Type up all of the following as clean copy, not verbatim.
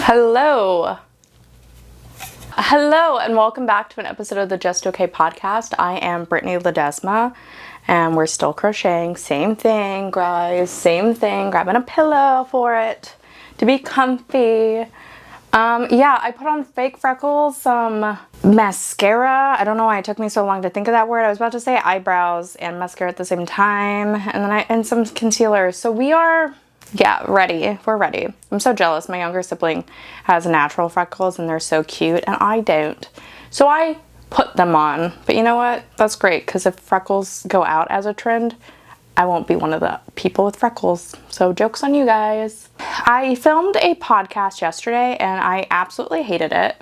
Hello and welcome back to an episode of the Just Okay podcast. I am Britneyled and we're still crocheting. Same thing, guys, same thing. Grabbing a pillow for it to be comfy. Yeah, I put on fake freckles, some mascara. I don't know why it took me so long to think of that word. I was about to say eyebrows and mascara at the same time, and some concealer. So we are ready. We're ready. I'm so jealous. My younger sibling has natural freckles and they're so cute and I don't. So I put them on. But you know what? That's great, because if freckles go out as a trend, I won't be one of the people with freckles. So joke's on you guys. I filmed a podcast yesterday and I absolutely hated it.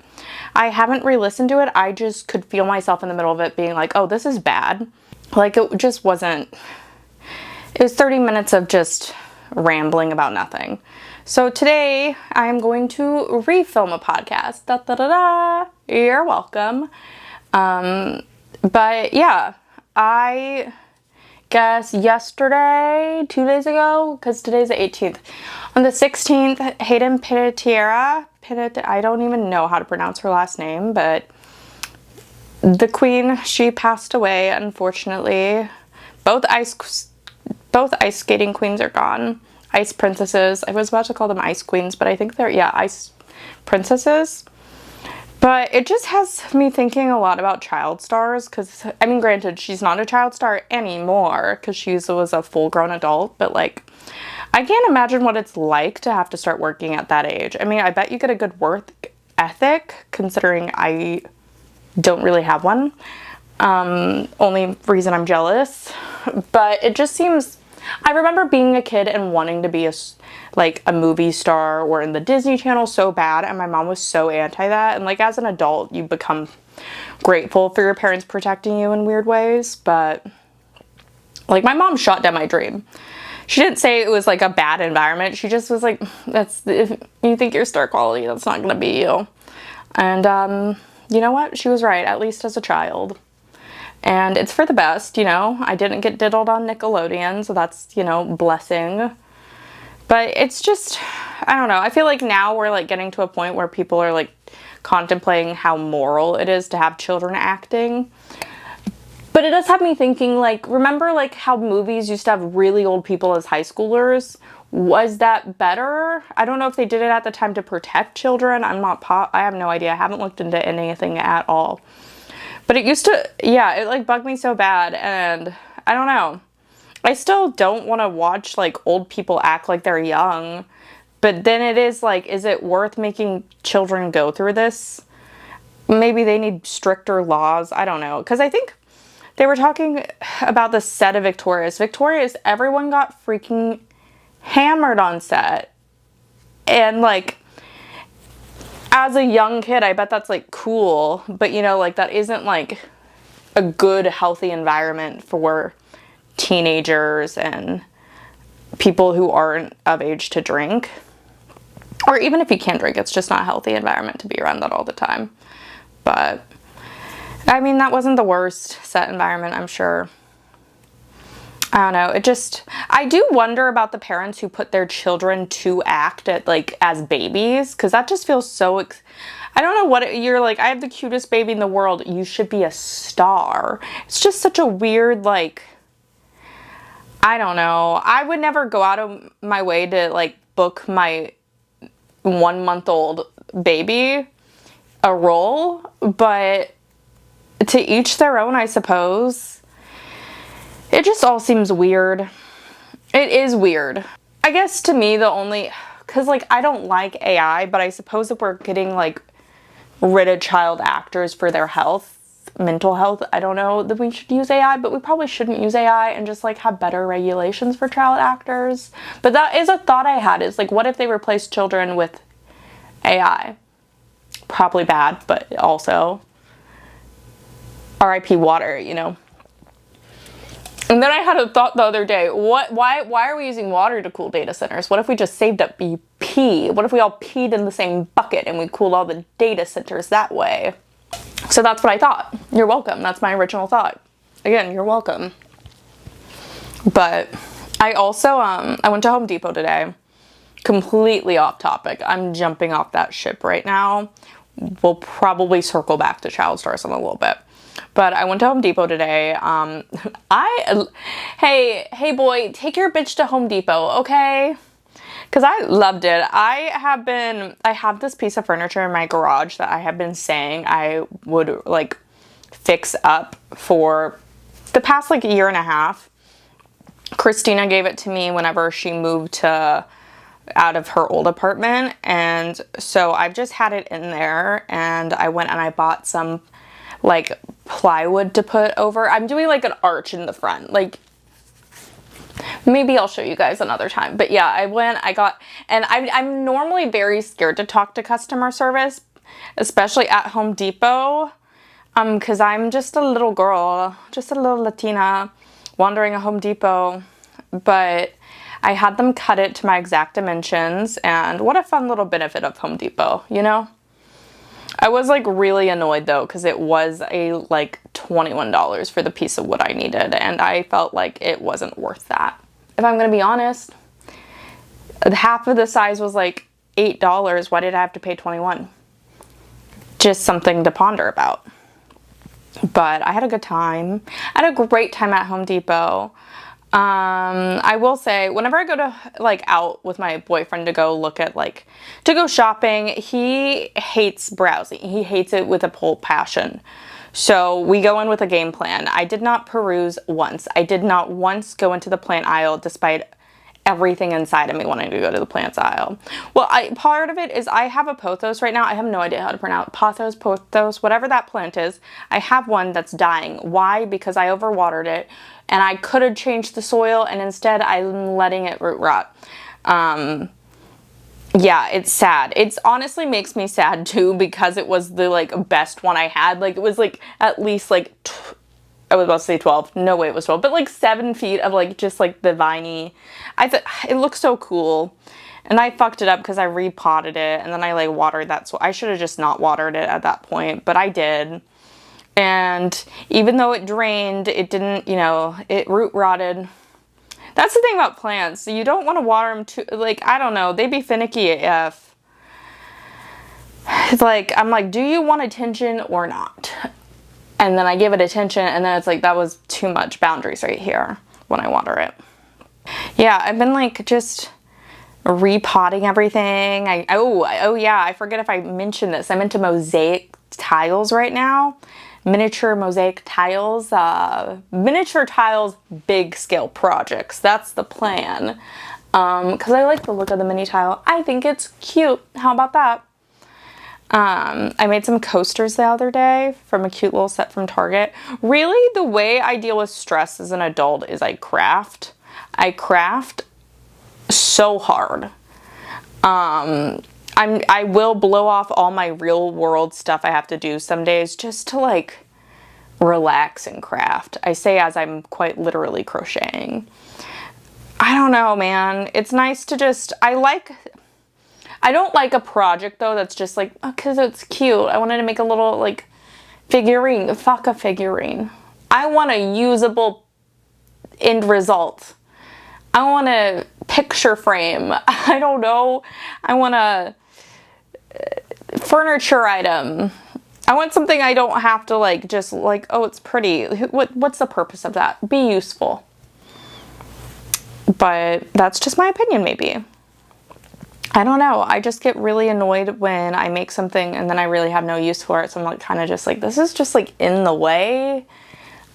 I haven't re-listened to it. I just could feel myself in the middle of it being like, oh, this is bad. Like, it just wasn't. It was 30 minutes of just rambling about nothing. So today I'm going to refilm a podcast. Da, da, da, da. You're welcome. But yeah, I guess yesterday, 2 days ago, because today's the 18th, on the 16th, Hayden Panettiere, I don't even know how to pronounce her last name, but the queen, she passed away, unfortunately. Both ice skating queens are gone. Ice princesses. I was about to call them ice queens, but I think they're, ice princesses. But it just has me thinking a lot about child stars, because, I mean, granted, she's not a child star anymore, because she was a full-grown adult, but, like, I can't imagine what it's like to have to start working at that age. I mean, I bet you get a good work ethic, considering I don't really have one. Only reason I'm jealous. But it just seems... I remember being a kid and wanting to be a movie star or in the Disney Channel so bad, and my mom was so anti that. And like, as an adult, you become grateful for your parents protecting you in weird ways. But like, my mom shot down my dream. She didn't say it was like a bad environment. She just was like, if you think you're star quality, that's not gonna be you. And you know what? She was right, at least as a child. And it's for the best, you know. I didn't get diddled on Nickelodeon, so that's, you know, blessing. But it's just, I don't know. I feel like now we're like getting to a point where people are like contemplating how moral it is to have children acting. But it does have me thinking, like, remember like how movies used to have really old people as high schoolers? Was that better? I don't know if they did it at the time to protect children. I have no idea. I haven't looked into anything at all. But it used to, it like bugged me so bad, and I don't know. I still don't want to watch like old people act like they're young, but then it is like, is it worth making children go through this? Maybe they need stricter laws. I don't know. Because I think they were talking about the set of Victorious. Victorious, everyone got freaking hammered on set. And like, as a young kid, I bet that's like cool, but you know, like, that isn't like a good, healthy environment for teenagers and people who aren't of age to drink. Or even if you can drink, it's just not a healthy environment to be around that all the time. But I mean, that wasn't the worst set environment, I'm sure. I don't know. I do wonder about the parents who put their children to act at like as babies, because that just feels so, I don't know what you're like, I have the cutest baby in the world, you should be a star. It's just such a weird, like, I don't know. I would never go out of my way to like book my 1-month-old baby a role, but to each their own, I suppose. It just all seems weird. It is weird. I guess to me, because like, I don't like AI, but I suppose if we're getting like rid of child actors for their health, mental health, I don't know that we should use AI, but we probably shouldn't use AI and just like have better regulations for child actors. But that is a thought I had, is like, what if they replace children with AI? Probably bad, but also RIP water, you know. And then I had a thought the other day, why are we using water to cool data centers? What if we just saved up BP? What if we all peed in the same bucket and we cooled all the data centers that way? So that's what I thought. You're welcome. That's my original thought. Again, you're welcome. But I also, I went to Home Depot today completely off topic. I'm jumping off that ship right now. We'll probably circle back to child stores in a little bit. But I went to Home Depot today. Hey boy, take your bitch to Home Depot, okay? Because I loved it. I have this piece of furniture in my garage that I have been saying I would like fix up for the past like year and a half. Christina gave it to me whenever she moved out of her old apartment, and so I've just had it in there, and I went and I bought some like plywood to put over. I'm doing like an arch in the front, like maybe I'll show you guys another time. But yeah, I'm normally very scared to talk to customer service, especially at Home Depot, because I'm just a little girl, just a little Latina wandering a Home Depot. But I had them cut it to my exact dimensions, and what a fun little benefit of Home Depot, you know? I was like really annoyed though, because it was like $21 for the piece of wood I needed, and I felt like it wasn't worth that. If I'm gonna be honest, half of the size was like $8. Why did I have to pay $21? Just something to ponder about. But I had a good time. I had a great time at Home Depot. I will say, whenever I go to like out with my boyfriend to go shopping, he hates browsing. He hates it with a whole passion. So we go in with a game plan. I did not peruse once. I did not once go into the plant aisle despite everything inside of me wanting to go to the plants aisle. Well, part of it is I have a pothos right now. I have no idea how to pronounce pothos, whatever that plant is. I have one that's dying. Why? Because I overwatered it, and I could have changed the soil, and instead I'm letting it root rot. Yeah, it's sad. It honestly makes me sad too, because it was the like best one I had. Like it was like at least like I was about to say 12. No way it was 12. But like 7 feet of like just like the viney. I thought it looked so cool. And I fucked it up because I repotted it, and then I like watered that. So I should have just not watered it at that point, but I did. And even though it drained, it didn't, you know, it root rotted. That's the thing about plants. You don't want to water them too, like, I don't know. They be finicky AF. It's like, I'm like, do you want attention or not? And then I give it attention, and then it's like, that was too much boundaries right here when I water it. Yeah, I've been like just repotting everything. Oh yeah, I forget if I mentioned this. I'm into mosaic tiles right now. Miniature mosaic tiles, miniature tiles, big scale projects. That's the plan. Because I like the look of the mini tile. I think it's cute. How about that? I made some coasters the other day from a cute little set from Target. Really, the way I deal with stress as an adult is I craft. I craft so hard. I will blow off all my real world stuff I have to do some days just to like relax and craft. I say as I'm quite literally crocheting. I don't know, man. It's nice to just, I don't like a project though that's just like, oh, cause it's cute. I wanted to make a little like figurine. Fuck a figurine. I want a usable end result. I want a picture frame. I don't know. I want a furniture item. I want something I don't have to like just like, oh, it's pretty. What's the purpose of that? Be useful. But that's just my opinion, maybe. I don't know. I just get really annoyed when I make something and then I really have no use for it. So I'm like kind of just like, this is just like in the way.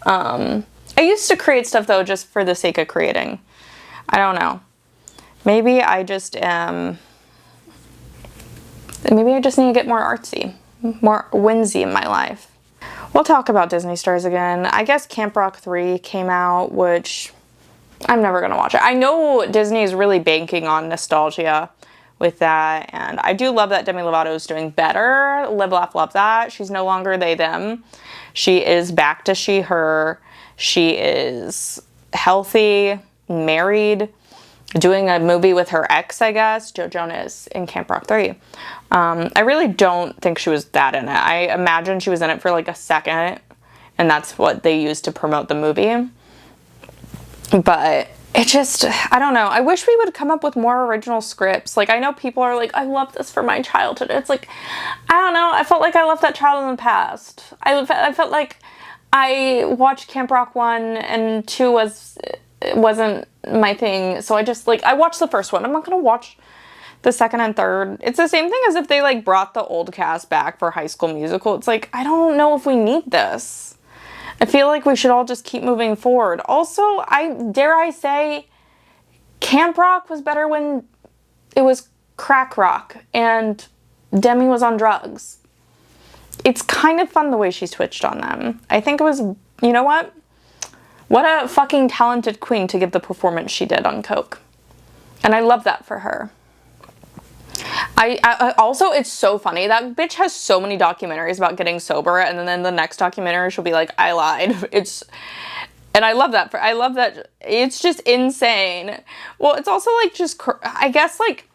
I used to create stuff though, just for the sake of creating. I don't know. Maybe I just maybe I just need to get more artsy, more whimsy in my life. We'll talk about Disney stars again. I guess Camp Rock 3 came out, which I'm never gonna watch it. I know Disney is really banking on nostalgia with that, and I do love that Demi Lovato is doing better. Live, laugh, love that. She's no longer they, them. She is back to she, her. She is healthy, married, doing a movie with her ex, I guess, Joe Jonas, in Camp Rock 3. I really don't think she was that in it. I imagine she was in it for like a second, and that's what they used to promote the movie. But it just, I don't know. I wish we would come up with more original scripts. Like, I know people are like, I love this for my childhood. It's like, I don't know. I felt like I left that child in the past. I felt like I watched Camp Rock 1 and 2 wasn't my thing. So I just, like, I watched the first one. I'm not going to watch the second and third. It's the same thing as if they, like, brought the old cast back for High School Musical. It's like, I don't know if we need this. I feel like we should all just keep moving forward. Also, dare I say, Camp Rock was better when it was crack rock and Demi was on drugs. It's kind of fun the way she switched on them. I think it was, you know what? What a fucking talented queen to give the performance she did on Coke. And I love that for her. I also, it's so funny. That bitch has so many documentaries about getting sober, and then the next documentary she'll be like, I lied. And I love that. I love that. It's just insane. Well, it's also like just, I guess like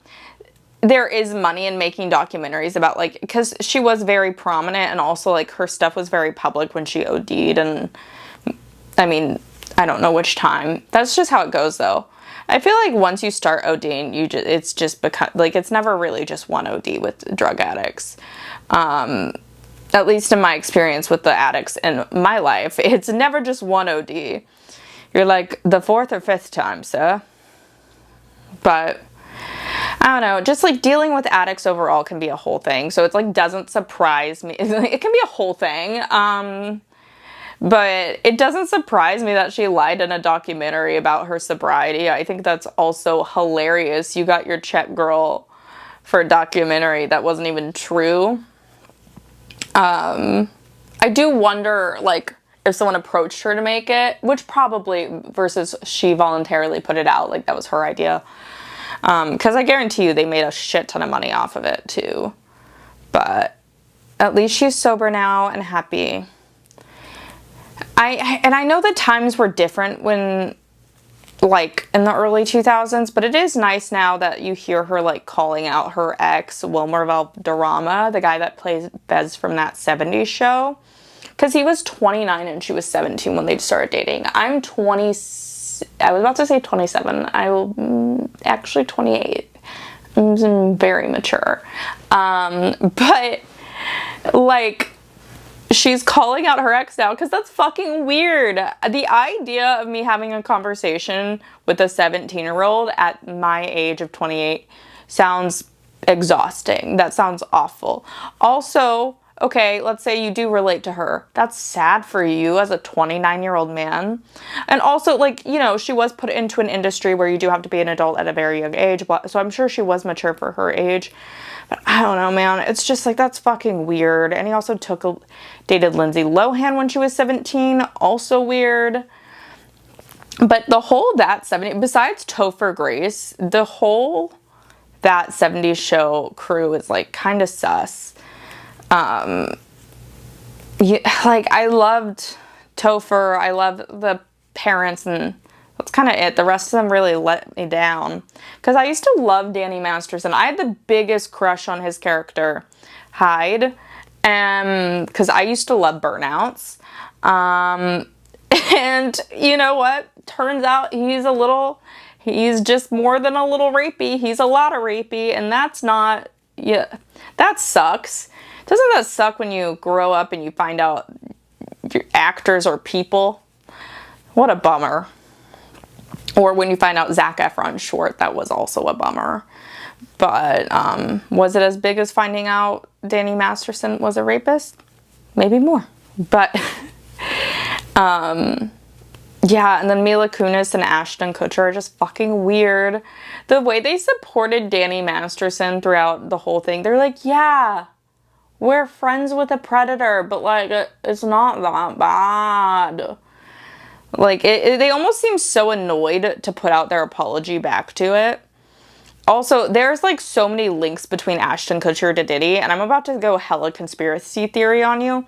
there is money in making documentaries about like, because she was very prominent and also like her stuff was very public when she OD'd, and I mean, I don't know which time. That's just how it goes though. I feel like once you start ODing, it's just become, like, it's never really just one OD with drug addicts. At least in my experience with the addicts in my life, it's never just one OD. You're like the fourth or fifth time, sir. But I don't know, just like dealing with addicts overall can be a whole thing. So it's like, doesn't surprise me. It can be a whole thing. But it doesn't surprise me that she lied in a documentary about her sobriety. I think that's also hilarious. You got your check, girl, for a documentary that wasn't even true. I do wonder, like, if someone approached her to make it, which probably, versus she voluntarily put it out, like that was her idea. Because I guarantee you they made a shit ton of money off of it too. But at least she's sober now and happy. I know the times were different when, like, in the early 2000s, but it is nice now that you hear her, like, calling out her ex, Wilmer Valderrama, the guy that plays Bez from That 70s Show, because he was 29 and she was 17 when they started dating. I'm 20, I was about to say 27, actually 28. I'm very mature. But, like, she's calling out her ex now because that's fucking weird. The idea of me having a conversation with a 17-year-old at my age of 28 sounds exhausting. That sounds awful. Also, okay, let's say you do relate to her. That's sad for you as a 29-year-old man. And also, like, you know, she was put into an industry where you do have to be an adult at a very young age. So I'm sure she was mature for her age. But I don't know, man. It's just like, that's fucking weird. And he also dated Lindsay Lohan when she was 17. Also weird. But the whole That 70s, besides Topher Grace, the whole That 70s Show crew is like kind of sus. Like, I loved Topher. I love the parents, and that's kind of it. The rest of them really let me down. Because I used to love Danny Masterson. I had the biggest crush on his character, Hyde. Because I used to love Burnouts. And you know what? Turns out he's just more than a little rapey. He's a lot of rapey. And that's not, yeah, that sucks. Doesn't that suck when you grow up and you find out your actors are people? What a bummer. Or when you find out Zac Efron's short, that was also a bummer. But was it as big as finding out Danny Masterson was a rapist? Maybe more. But yeah, and then Mila Kunis and Ashton Kutcher are just fucking weird. The way they supported Danny Masterson throughout the whole thing, they're like, yeah, we're friends with a predator, but like, it's not that bad. Like, they almost seem so annoyed to put out their apology back to it. Also, there's like so many links between Ashton Kutcher to Diddy, and I'm about to go hella conspiracy theory on you.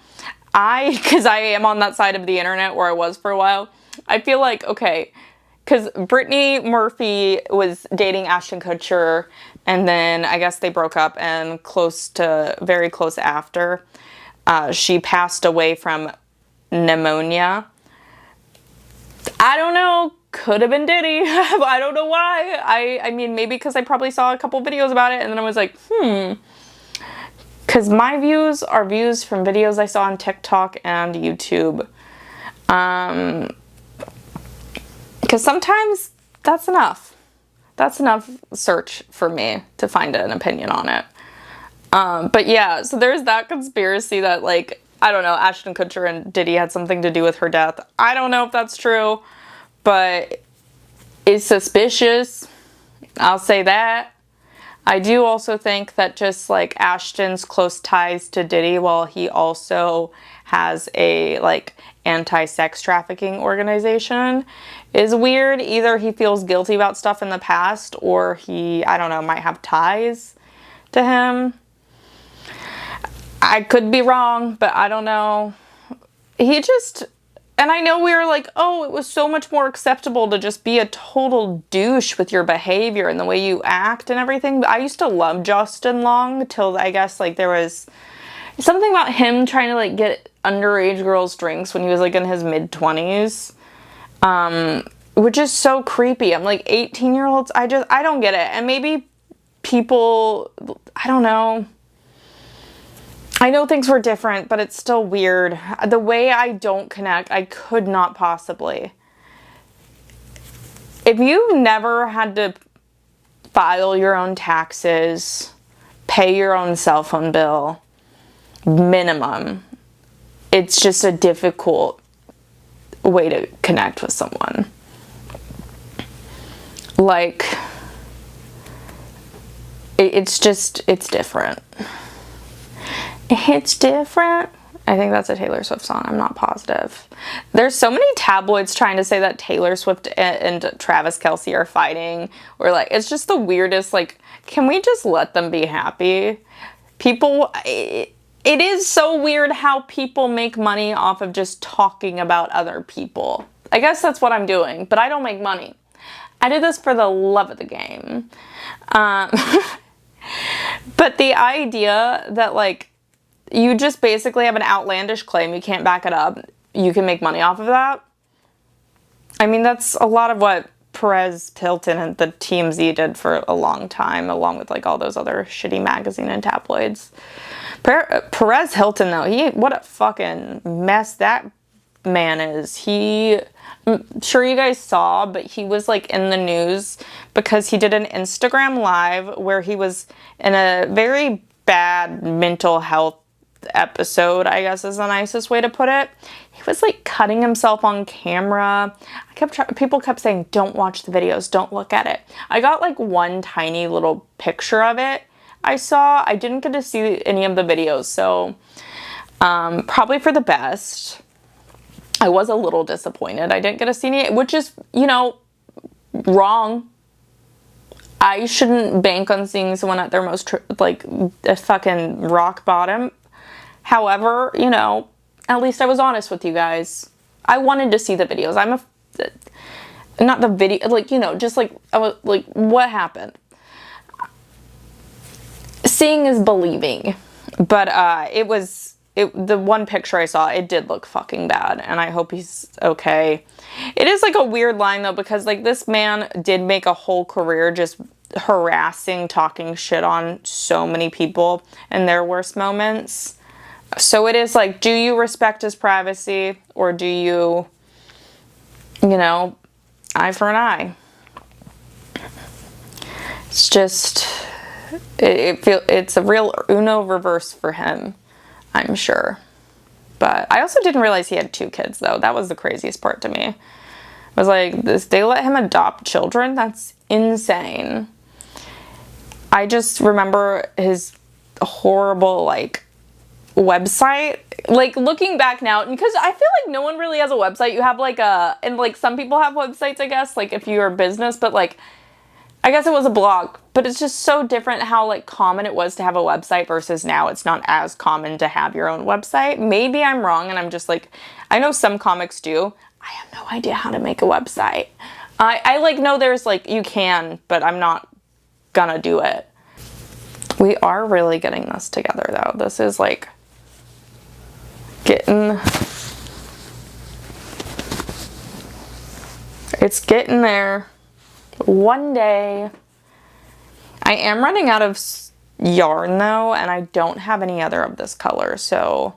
Because I am on that side of the internet where I was for a while, I feel like, okay, because Brittany Murphy was dating Ashton Kutcher, and then I guess they broke up, and very close after, she passed away from pneumonia. I don't know, could have been Diddy. I don't know why. I mean, maybe because I probably saw a couple videos about it and then I was like, because my views are views from videos I saw on TikTok and YouTube. Because sometimes that's enough. That's enough search for me to find an opinion on it. But yeah, so there's that conspiracy that, like, I don't know, Ashton Kutcher and Diddy had something to do with her death. I don't know if that's true, but it's suspicious. I'll say that. I do also think that just like Ashton's close ties to Diddy, while he also has a like anti-sex trafficking organization, is weird. Either he feels guilty about stuff in the past, or he, I don't know, might have ties to him. I could be wrong, but I don't know. He just, and I know we were like, oh, it was so much more acceptable to just be a total douche with your behavior and the way you act and everything. But I used to love Justin Long till I guess like there was something about him trying to like get underage girls drinks when he was like in his mid-20s. Which is so creepy. I'm like, 18-year-olds, I don't get it. And maybe people, I don't know. I know things were different, but it's still weird. The way I don't connect, I could not possibly. If you never had to file your own taxes, pay your own cell phone bill, minimum, it's just a difficult way to connect with someone. Like, it's different. It's different. I think that's a Taylor Swift song. I'm not positive. There's so many tabloids trying to say that Taylor Swift and Travis Kelce are fighting. Or like, it's just the weirdest, like, can we just let them be happy? People, it is so weird how people make money off of just talking about other people. I guess that's what I'm doing, but I don't make money. I do this for the love of the game. But the idea that like, you just basically have an outlandish claim, you can't back it up, you can make money off of that. I mean, that's a lot of what Perez Hilton and the TMZ did for a long time, along with like all those other shitty magazine and tabloids. Perez Hilton, though, what a fucking mess that man is. I'm sure you guys saw, but he was like in the news because he did an Instagram live where he was in a very bad mental health episode, I guess is the nicest way to put it. He was like cutting himself on camera. People kept saying, don't watch the videos, don't look at it. I got like one tiny little picture of it I didn't get to see any of the videos, so probably for the best. I was a little disappointed I didn't get to see any, which is, wrong. I shouldn't bank on seeing someone at their most, like, a fucking rock bottom. However, at least I was honest with you guys. I wanted to see the videos. Not the video, like, just like, I was like, what happened? Seeing is believing. But, the one picture I saw, it did look fucking bad, and I hope he's okay. It is like a weird line though, because like this man did make a whole career just harassing, talking shit on so many people in their worst moments. So it is like, do you respect his privacy, or do you, eye for an eye? It's just, it's a real Uno reverse for him, I'm sure. But I also didn't realize he had 2 kids, though. That was the craziest part to me. I was like, they let him adopt children? That's insane. I just remember his horrible, like, website. Like, looking back now, because I feel like no one really has a website. You have, like, and, like, some people have websites, I guess, like, if you're a business, but, like, I guess it was a blog, but it's just so different how like common it was to have a website versus now it's not as common to have your own website. Maybe I'm wrong and I'm just like, I know some comics do. I have no idea how to make a website. I like know there's like, you can, but I'm not gonna do it. We are really getting this together though. This is like It's getting there. One day. I am running out of yarn though, and I don't have any other of this color, so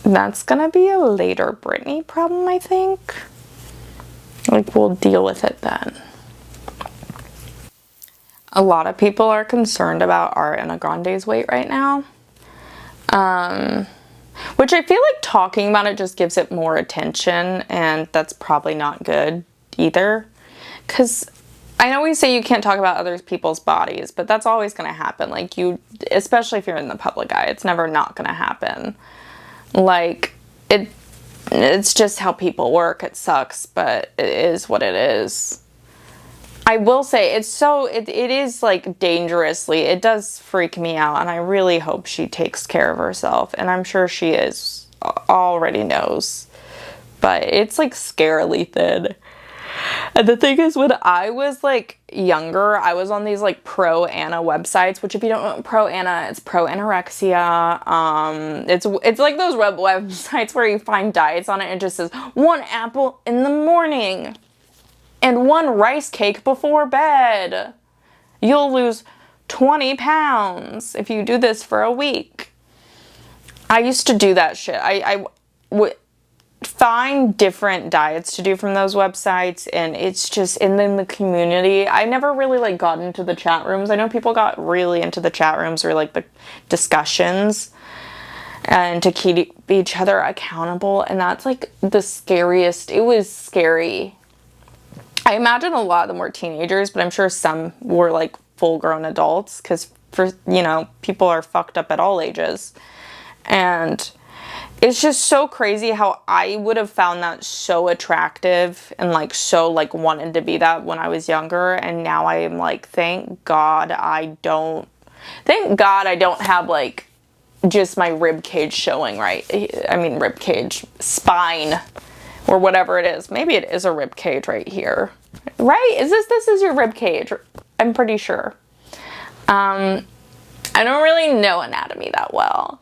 that's gonna be a later Brittany problem, I think. Like, we'll deal with it then. A lot of people are concerned about Ariana Grande's weight right now. Which I feel like talking about it just gives it more attention, and that's probably not good either. Because I know we say you can't talk about other people's bodies, but that's always going to happen. Like, especially if you're in the public eye, it's never not going to happen. Like, it's just how people work. It sucks, but it is what it is. I will say, it is like dangerously, it does freak me out, and I really hope she takes care of herself, and I'm sure she already knows, but it's like scarily thin. And the thing is, when I was like younger, I was on these like pro-Ana websites, which if you don't know pro-Ana, it's pro-anorexia. It's like those websites where you find diets on it and it just says 1 apple in the morning and 1 rice cake before bed. You'll lose 20 pounds if you do this for a week. I used to do that shit. I would find different diets to do from those websites, and it's just, and then the community, I never really like got into the chat rooms. I know people got really into the chat rooms or like the discussions and to keep each other accountable, and that's like the scariest. It was scary. I imagine a lot of them were teenagers, but I'm sure some were like full-grown adults, because people are fucked up at all ages. And it's just so crazy how I would have found that so attractive and like so like wanted to be that when I was younger, and now I am like, thank God I don't have like just my rib cage showing, right? I mean, rib cage, spine, or whatever it is. Maybe it is a rib cage right here, right? This is your rib cage? I'm pretty sure. I don't really know anatomy that well,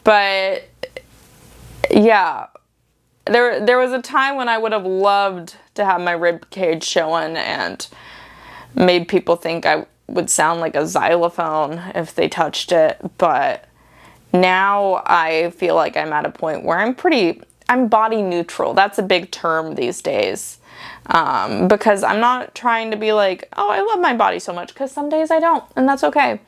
but yeah, there was a time when I would have loved to have my rib cage showing and made people think I would sound like a xylophone if they touched it, but now I feel like I'm at a point where I'm body neutral. That's a big term these days, because I'm not trying to be like, oh, I love my body so much, because some days I don't, and that's okay.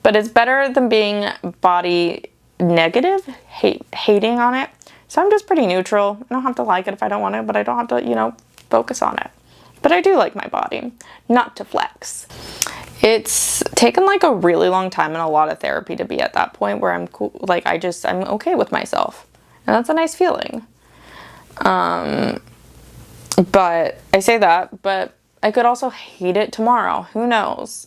But it's better than being body negative, hating on it. So I'm just pretty neutral. I don't have to like it if I don't want to, but I don't have to, focus on it. But I do like my body, not to flex. It's taken like a really long time and a lot of therapy to be at that point where I'm cool, like I'm okay with myself. And that's a nice feeling. But I say that, but I could also hate it tomorrow. Who knows?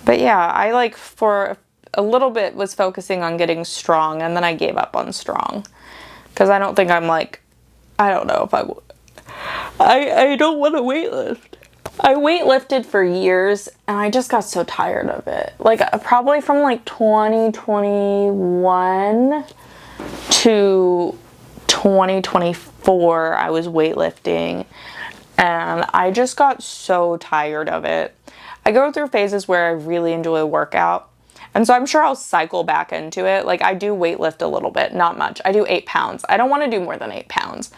But yeah, I like for a little bit was focusing on getting strong, and then I gave up on strong. Because I don't think I'm like, I don't know if I don't want to weightlift. I weightlifted for years, and I just got so tired of it. Like, probably from like 2021 to 2024, I was weightlifting, and I just got so tired of it. I go through phases where I really enjoy a workout, and so I'm sure I'll cycle back into it. Like, I do weightlift a little bit, not much. I do 8 pounds. I don't want to do more than 8 pounds.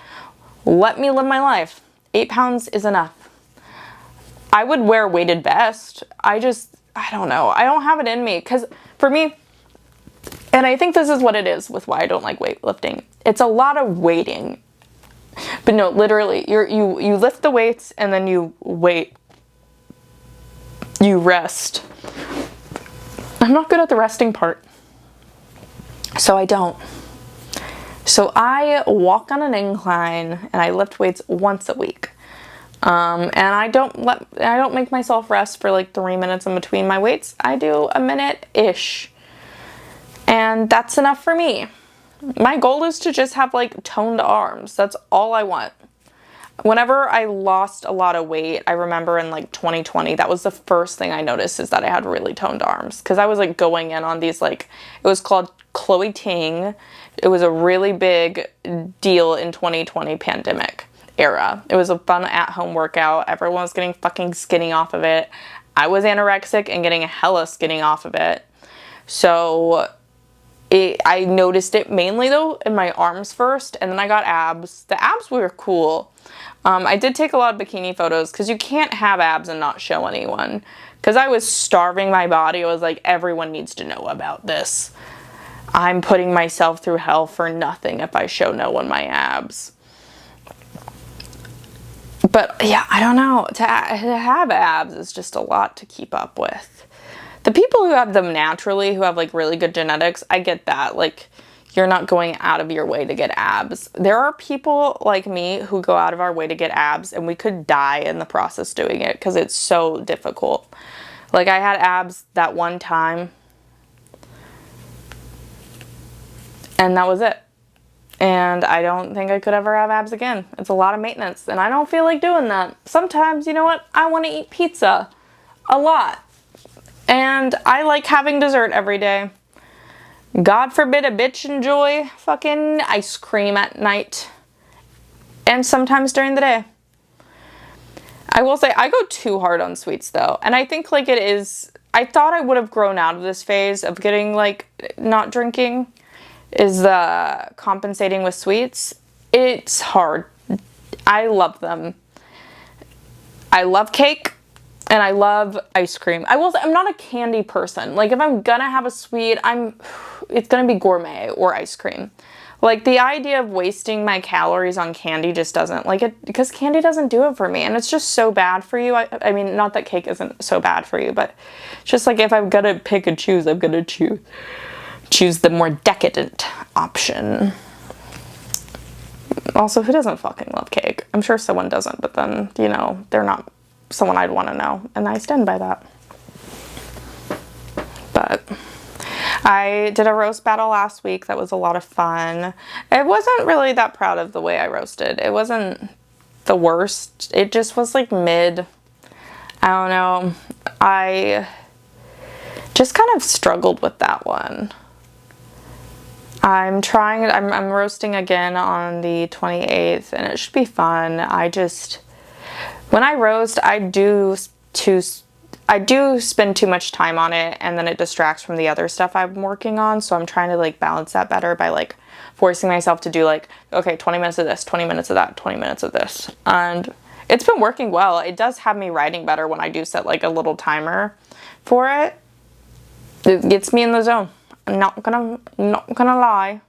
Let me live my life. 8 pounds is enough. I would wear a weighted vest. I don't know. I don't have it in me, because for me, and I think this is what it is with why I don't like weightlifting. It's a lot of weighting. But no, literally, you lift the weights and then you wait. You rest. I'm not good at the resting part, so I don't. So I walk on an incline and I lift weights once a week. And I don't make myself rest for like 3 minutes in between my weights. I do a minute-ish. And that's enough for me. My goal is to just have like toned arms. That's all I want. Whenever I lost a lot of weight, I remember in like 2020, that was the first thing I noticed, is that I had really toned arms. Because I was like going in on these like, it was called Chloe Ting. It was a really big deal in 2020 pandemic. era. It was a fun at-home workout. Everyone was getting fucking skinny off of it. I was anorexic and getting hella skinny off of it. So I noticed it mainly though in my arms first, and then I got abs. The abs were cool. I did take a lot of bikini photos because you can't have abs and not show anyone. Because I was starving my body. I was like, everyone needs to know about this. I'm putting myself through hell for nothing if I show no one my abs. But yeah, I don't know. To have abs is just a lot to keep up with. The people who have them naturally, who have like really good genetics, I get that. Like, you're not going out of your way to get abs. There are people like me who go out of our way to get abs, and we could die in the process doing it because it's so difficult. Like, I had abs that one time, and that was it. And I don't think I could ever have abs again. It's a lot of maintenance, and I don't feel like doing that. Sometimes, you know what? I want to eat pizza a lot. And I like having dessert every day. God forbid a bitch enjoy fucking ice cream at night. And sometimes during the day. I will say, I go too hard on sweets though. And I think like it is, I thought I would have grown out of this phase of getting like not drinking, is the compensating with sweets. It's hard. I love them. I love cake. And I love ice cream. I will say, I'm not a candy person. Like, if I'm gonna have a sweet, it's gonna be gourmet or ice cream. Like, the idea of wasting my calories on candy just doesn't, like it, because candy doesn't do it for me. And it's just so bad for you. I mean, not that cake isn't so bad for you, but just like if I'm gonna pick and choose, I'm gonna choose the more decadent option. Also, who doesn't fucking love cake? I'm sure someone doesn't, but then, you know, they're not someone I'd want to know, and I stand by that. But I did a roast battle last week that was a lot of fun. I wasn't really that proud of the way I roasted. It wasn't the worst. It just was like mid. I don't know. I just kind of struggled with that one. I'm roasting again on the 28th, and it should be fun. When I roast, I do spend too much time on it, and then it distracts from the other stuff I'm working on. So I'm trying to like balance that better by like forcing myself to do like, okay, 20 minutes of this, 20 minutes of that, 20 minutes of this. And it's been working well. It does have me writing better when I do set like a little timer for it. It gets me in the zone. I'm not gonna lie.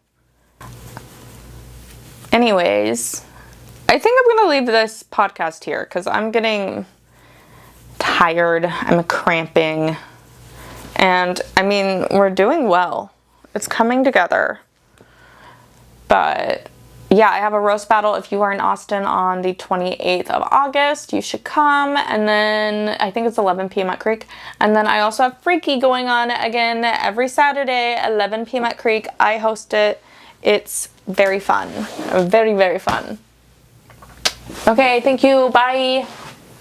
Anyways, I think I'm gonna leave this podcast here because I'm getting tired. I'm cramping. And I mean, we're doing well. It's coming together. But yeah, I have a roast battle. If you are in Austin on the 28th of August, you should come. And then I think it's 11 p.m. at Creek. And then I also have Freaky going on again every Saturday, 11 p.m. at Creek. I host it. It's very fun. Very, very fun. Okay, thank you. Bye.